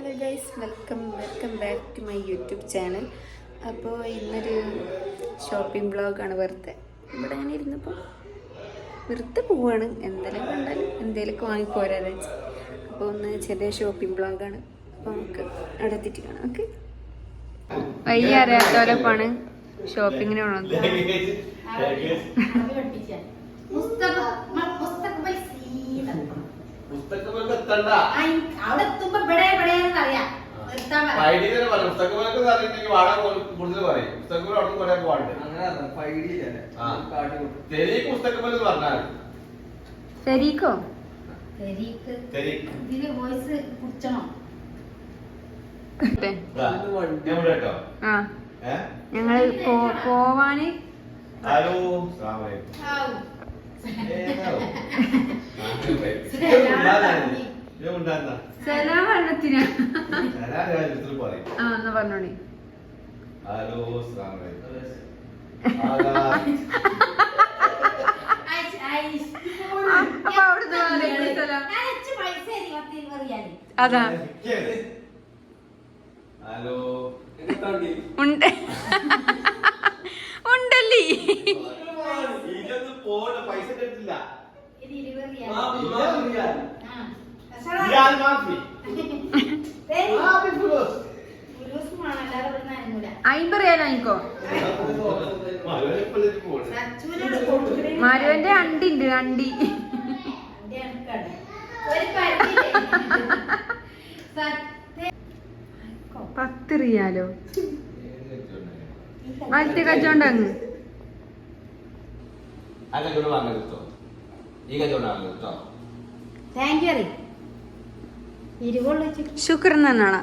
Hello guys, welcome back to my YouTube channel. അപ്പോൾ ഇന്നൊരു shopping വ്ളോഗാണ്. വെറുതെ ഇവിടെ അങ്ങനെ ഇരുന്നപ്പോൾ വെറുതെ പോവാണ്. എന്തെങ്കിലും കണ്ടാലും എന്തെങ്കിലുമൊക്കെ വാങ്ങിപ്പോരാന്ന് വെച്ച്. അപ്പോൾ ഒന്ന് ചെറിയ ഷോപ്പിംഗ് വ്ളോഗാണ്. അപ്പോൾ നമുക്ക് അവിടെ എത്തിയിട്ട് കാണാം. ഓക്കെ, വയ്യ അറിയാത്തോലപ്പാണ് ഷോപ്പിങ്ങിന് പോകണം. ഞങ്ങള് പോവാന് പറഞ്ഞോണി. അപ്പൊ അവിടുന്ന് അതാ ഉണ്ടല്ലേ. അയിമ്പറിയാനായിക്കോ മരുവന്റെ അണ്ടിണ്ട്. അണ്ടി 10 റിയാലോ ആദ്യത്തെ കച്ചവടങ്ങ്. ശുക്രൻ തന്നാണോ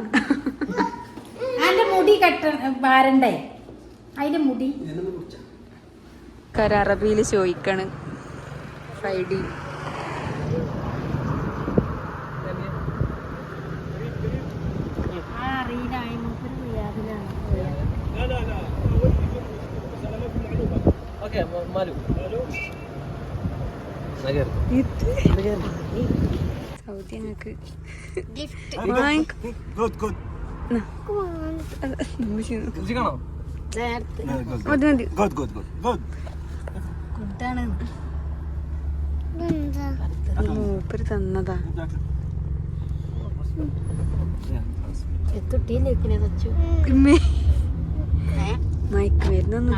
അതിന്റെ മുടി കെട്ട വാരണ്ടേ? അതിന്റെ മുടി അറബിയിൽ ചോദിക്കാണ്. ഫ്രൈഡി സൗദി ഞങ്ങൾക്ക് മൂപ്പര് തന്നതാ. മയക്കുമരുന്നൊന്നും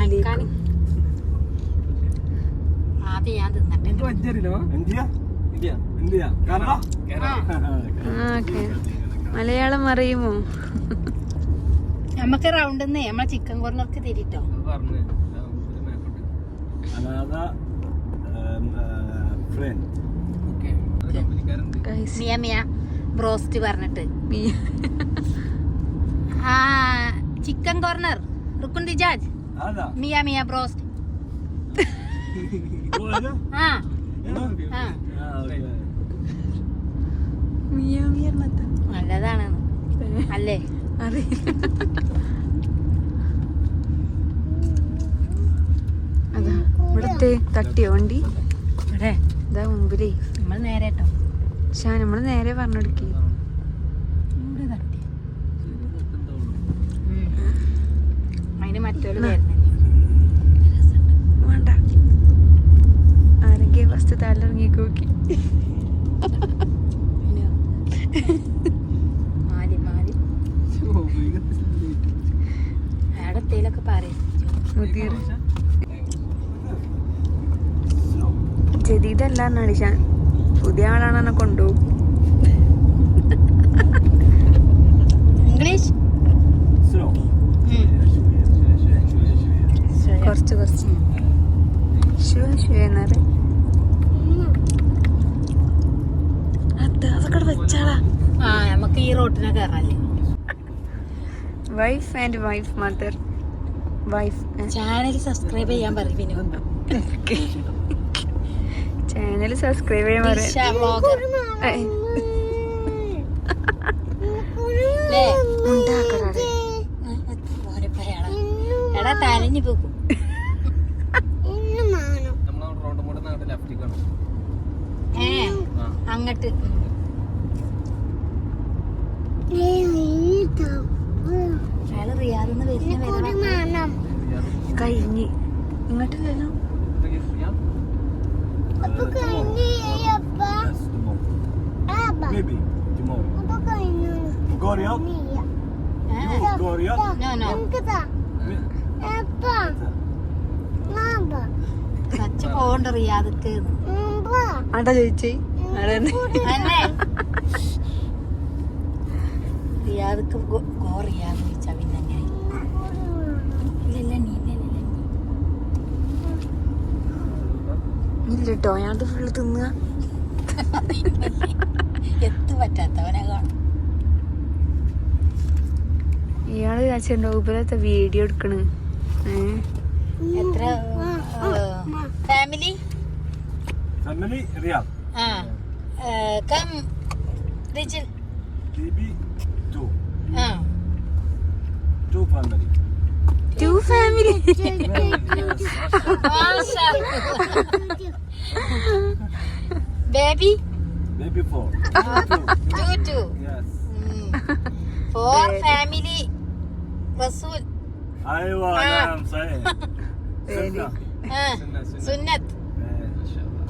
മലയാളം അറിയുമോ? നമുക്ക് റൗണ്ടിന്നേ നമ്മളെ ചിക്കൻ കോർണർക്ക് തിരിട്ടോ. മിയ ബ്രോസ്റ്റ് പറഞ്ഞിട്ട് chicken corner Rukn Dijaj Mia Broast. നല്ലതാണ് അല്ലേ? അതാ ഇവിടത്തെ തട്ടിയോ വണ്ടി? ഇവിടെ ഇതാ മുമ്പിലേ. നമ്മൾ നേരെ കേട്ടോ. പക്ഷെ നമ്മള് നേരെ പറഞ്ഞെടുക്കി. അതിന് മറ്റൊരു വേണ്ട, ആരെങ്കിലും ഫസ്റ്റ് തലയിറങ്ങി നോക്കി. അയാളത്തേലൊക്കെ പറയും ജദീദല്ല നടിച്ചാൻ പുതിയ ആളാണെന്നെ കൊണ്ടുപോകും. ഇംഗ്ലീഷ് കുറച്ച് അതൊക്കെ വെച്ചാളാ. നമുക്ക് ഈ റോട്ടിനെ കയറാല്ലേ. Wife and wife mother wife channel subscribe ചെയ്യാൻ പറയും. പിന്നെ ചാനൽ സബ്സ്ക്രൈബ് ചെയ്യാൻ പറയാം. എടാ തരഞ്ഞു പോകും. അങ്ങട്ട് കഴിഞ്ഞ് ഇങ്ങോട്ടില്ലല്ലോ. Maybe tomorrow. Go Riyadh? You go Riyadh? Such പോകണ്ട റിയാദക്ക്. ആടാ ചോദിച്ചേ റിയാദക്ക് ഗോ റിയാദ് ചോദിച്ചാ പിന്നെ അങ്ങനെ. ഇല്ല നീ ഇല്ലട്ടോ ഞാനത് ഫുള്ള് തിന്നുക. എത്തു പറ്റാത്തവനെ കാണും. ഇയാള് വിചാരിച്ചിട്ടുണ്ടാവും ഇപ്പോഴത്തെ വീഡിയോ എടുക്കണ്. എത്ര ഫാമിലി? Family Riyadh. ആ കം റിജിൽ. TB 2. ആ 2 family. 2 family. Baby Baby 4. 2 Yes. 4 family. റസൂൽ. ايوه نعم صحيح. سنة. സുന്നത്ത്. ما شاء الله.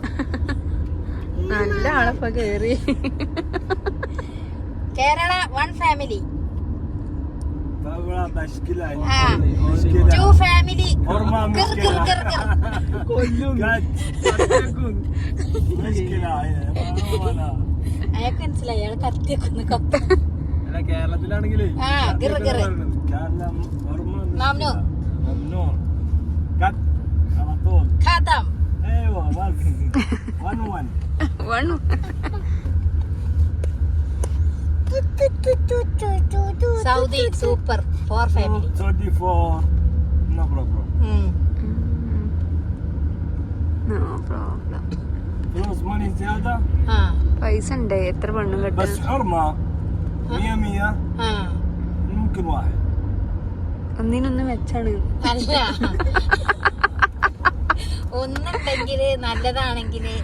നല്ല ആളപ്പ കേറി. കേരള 1 ഫാമിലി. فورا مشكلة. 2 ഫാമിലി. حرمة مشكلة. കൊല്ലും. مشكلة ولا. അയാൾക്ക് മനസ്സിലായി. അയാൾ കത്തിയൊക്കെ ഒന്ന് കപ്പ. അല്ല കേരളത്തിലാണെങ്കിലേ ആ ഗിറ് ഗിറ്. كلام حرمة ممنوع. ممنوع. كت على طول. ഖാതം. ايوه بس 1 Saudi super 4 family. 34. No problem. No problem. فلوس ماني زيادة ആ പൈസ ഉണ്ടേ എത്ര പെണ്ണും بس കെട്ടാൻ. حرمة 100 ആ ممكن واحد. ഒന്നിനൊന്ന് മെച്ചാണ്. അല്ല ഒന്നുണ്ടെങ്കില് നല്ലതാണെങ്കില്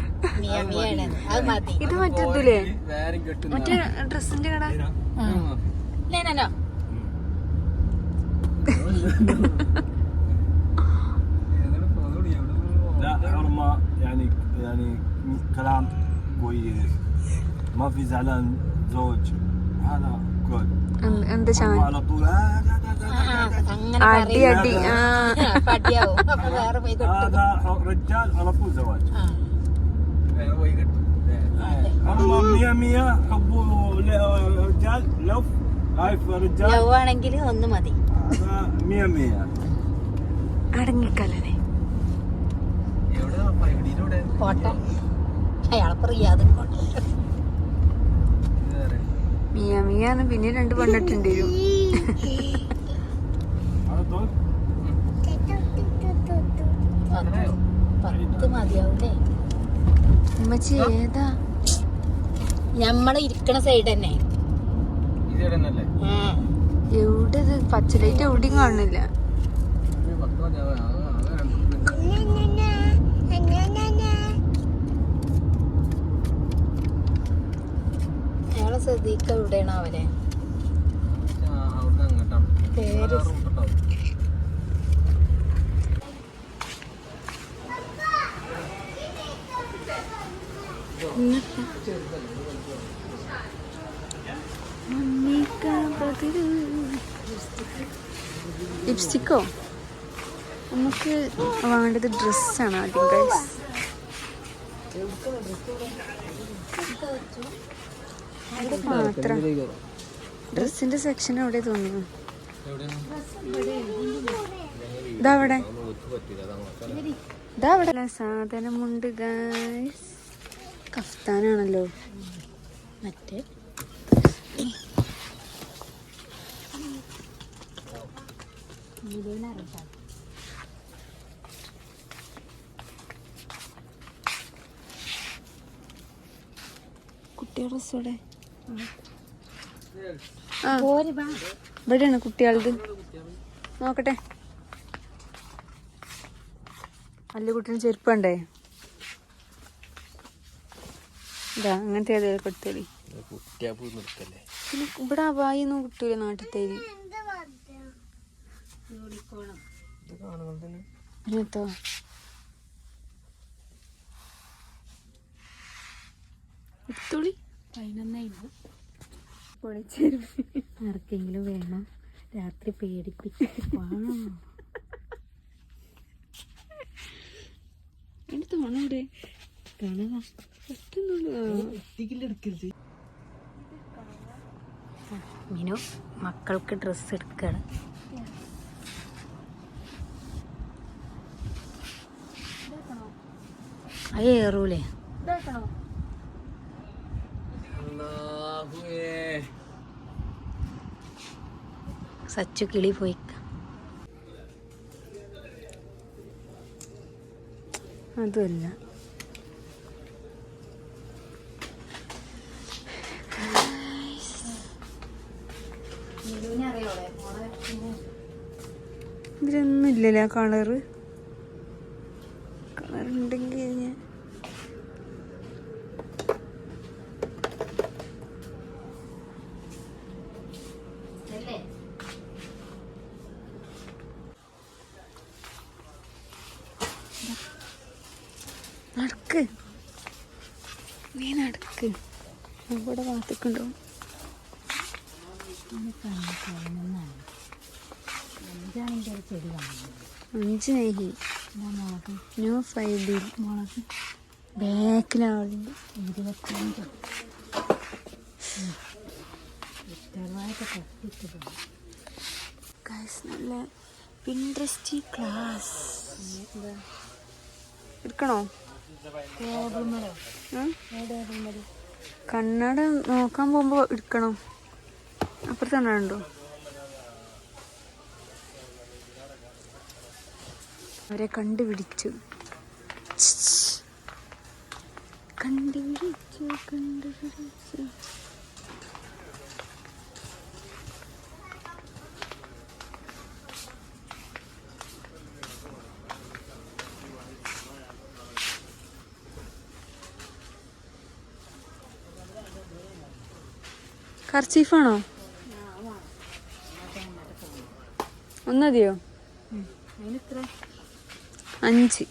മിയമിയാണ്. അത് മതി. ഇത് മറ്റേതില്ലേ വേറെ കെട്ടുന്ന മറ്റേ ഡ്രസ്സിന്റെ കട. ഞാനോ لا حرمة يعني كلام كويس ما في زعلان زوج هذا كل എന്താ ചാൻ على طول അങ്ങനെ അടി അടി. ആ പടിയാവും. അപ്പൊ വേറെ പോയി കിട്ടും. هذا رجال على طول زواج. വേറെ പോയി കെട്ടും. حرمة 100 حبوا رجال لو عارف رجال ലവാണെങ്കിൽ ഒന്ന് മതി. هذا 100 അടങ്ങിക്കലനെ. എവിടെ പരിപാടിയിലൂടെ പോട്ടെ. അയാളെ റിയാദ് മിയ മിയാന്ന് പിന്നെ 2 പെണ്ണിട്ടുണ്ട് വരും. على طول 10 മതിയാവൂലേ? ഉമ്മച്ചി ഏതാ? ഞമ്മള് ഇരിക്കണ സൈഡ് തന്നെ. ഇത് എവിടെ നിന്നല്ലേ എവിടെ ഇത് പച്ചലൈറ്റ് എവിടെയും കാണുന്നില്ല. 10 മതിയാവും. അത് 2 അയാളെ ശ്രദ്ധിക്ക എവിടെയാണോ അവനെ അവിടുന്ന് അങ്ങോട്ടാണ് പേര്. റൂട്ടുണ്ടാവും. ലിപ്സ്റ്റിക്കോ? നമുക്ക് വേണ്ടത് ഡ്രസ്സാണ് ആദ്യം ഗൈസ്. മാത്രം ഡ്രസ്സിന്റെ സെക്ഷൻ എവിടെ തോന്നുന്നു? ഇതവിടെ ഇതവിടെ സാധനമുണ്ട് ഗൈസ്. കഫ്താനാണല്ലോ. മറ്റേ കുട്ടികളുടെ ഡ്രസ്സോടെ പോര് വാ. ഇവിടെയാണ് കുട്ടികളത്. നോക്കട്ടെ. അല്ല കുട്ടീന് ചെരുപ്പണ്ടേ? ഇതാ അങ്ങനത്തെ ഏതെങ്കിലും എടുത്തേരി. കുട്ടിയാപ്പ് നിർത്തല്ലേ. പിന്നെ ഇവിടെ അവായിന്നും കിട്ടൂല നാട്ടിൽ തേരി. ഓടിക്കോണം. ഇത് കാണുന്നത് തന്നെ എന്നിട്ടോ എടുത്തോളി 11 പൊളിച്ചേരും. ആർക്കെങ്കിലും വേണം രാത്രി പേടിപ്പിക്കണം. എന്റെ തോന്നൂടെ കാണുക മിനു മക്കൾക്ക് ഡ്രസ്സ് എടുക്കണം. അത് ഏറൂലേ? സച്ചു കിളി പോയി. അതുമല്ല ഇതിലൊന്നും ഇല്ലല്ലോ കളറ്. കളറുണ്ടെങ്കിൽ ഞാൻ നടക്ക്, നീ നടക്ക്. അവിടെ ഭാഗത്തേക്കുണ്ടോ? 5 ഒരു ചെടി കാണുന്നു. 5 നെഹി മുളക് നോ 5 ബിൽ മുളക് ബാക്കിലാവുന്നുണ്ട്. 25 ചെറുതായിട്ട് കട്ടിട്ട് പോകും. ഗൈസ് നല്ല പിൻട്രസ്റ്റി ക്ലാസ്. എടുക്കണോ? കണ്ണട നോക്കാൻ പോകുമ്പോ എടുക്കണം. അപ്പുറത്ത് കണ്ണുണ്ടോ? അവരെ കണ്ടുപിടിച്ചു. കർച്ചീഫാണോ? ഒന്നതിയോ? 5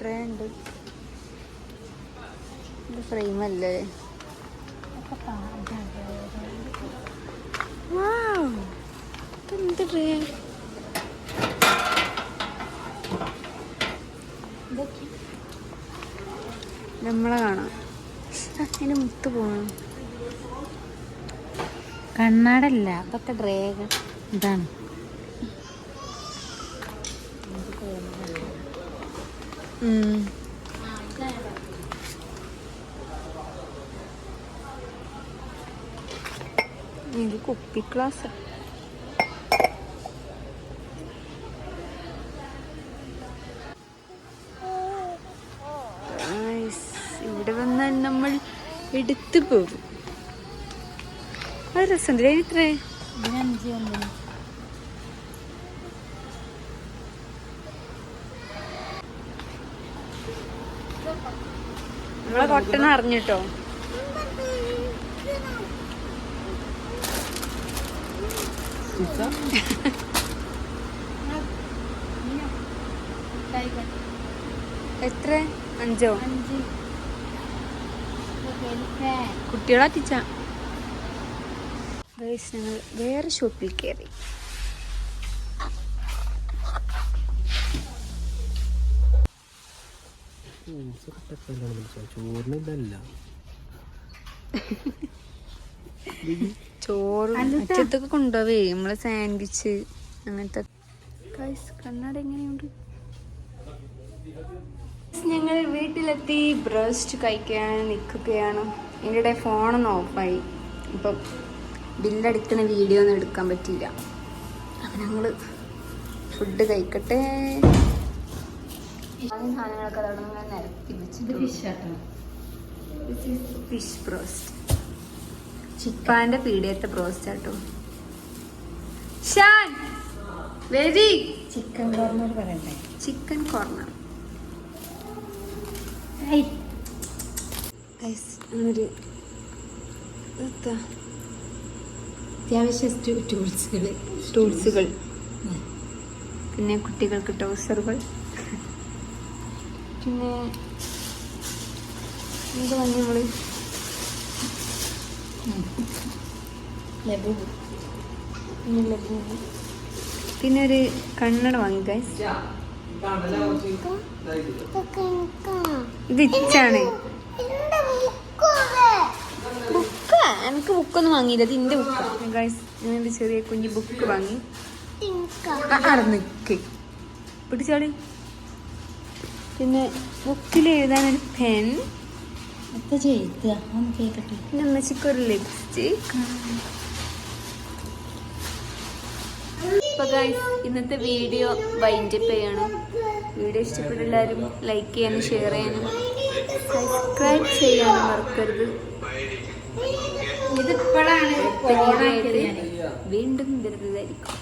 ഡ്രേ ഉണ്ട്. ഇത് ഫ്രെയിമല്ലേ? എന്ത് ഡ്രേ? നമ്മളെ കാണാം. അതിന് മുത്ത് പോകണം. കണ്ണാടല്ല, അതൊക്കെ ഡ്രേഗൺ. ഇതാണ് ഇത് കുപ്പി ക്ലാസ്. ഇവിടെ വന്നാൽ നമ്മൾ എടുത്തു പോകും. അത് രസമുണ്ട്. ഇത്രേ ഇതിന് 5 ഒന്നും. നമ്മളെ കൊട്ടന അറിഞ്ഞിട്ടോ. എത്ര? 5 കുട്ടികളെത്തിച്ച. ഞങ്ങൾ വേറെ ഷോപ്പിൽ കയറി. ചോറിന് ഇതല്ല ചോറ് അച്ചത്തൊക്കെ കൊണ്ടുപോവേ. നമ്മളെ സാൻഡ്വിച്ച് അങ്ങനത്തെ. കണ്ണട എങ്ങനെയുണ്ട്? ഞങ്ങൾ വീട്ടിലെത്തി ബ്രോസ്റ്റ് കഴിക്കാൻ നിൽക്കുകയാണ്. എൻ്റെ ഫോണൊന്ന് ഓഫായി. ഇപ്പം ബില്ലടിക്കുന്ന വീഡിയോ ഒന്നും എടുക്കാൻ പറ്റില്ല. അപ്പം ഞങ്ങൾ ഫുഡ് കഴിക്കട്ടെ. സാധനങ്ങളൊക്കെ അവിടെ നിന്ന് നിരത്തി വെച്ചിട്ട് ഫിഷ് ബ്രോസ്റ്റ്. ചിപ്പാൻ്റെ പീടിയത്തെ ബ്രോസ്റ്റ് ആട്ടോ. ഷാൻ വെരി ചിക്കൻ കോർണർ പറയണ്ടേ? Chicken corner. അങ്ങനൊരു അത്യാവശ്യം ടൂൾസുകൾ. ടൂൾസുകൾ, പിന്നെ കുട്ടികൾക്ക് ട്രൗസറുകൾ, പിന്നെ എന്ത് വാങ്ങി നമ്മള്? ലബു. പിന്നെ ഒരു കണ്ണട വാങ്ങി ഗൈസ്. ഇത് ഇച്ചാണ് ബുക്ക്. എനിക്ക് ബുക്കൊന്നും വാങ്ങിയില്ല, ഇത് എൻ്റെ ബുക്ക് ഗൈസ്. ഞാനൊരു ചെറിയ കുഞ്ഞു ബുക്ക് വാങ്ങി. നിക്ക് പിടിച്ചാളി. പിന്നെ ബുക്കിൽ എഴുതാനൊരു പെൻ, പിന്നെ അമ്മച്ചിക്കൊരു ലിപ്സ്റ്റിക്. അപ്പോൾ ഗൈസ് ഇന്നത്തെ വീഡിയോ വൈൻഡപ്പ് ചെയ്യണം. വീഡിയോ ഇഷ്ടപ്പെട്ട എല്ലാവരും ലൈക്ക് ചെയ്യാനും ഷെയർ ചെയ്യാനും സബ്സ്ക്രൈബ് ചെയ്യാനും മറക്കരുത്. ഇതിപ്പോഴാണ് വീണ്ടും വരുന്നതായിരിക്കും.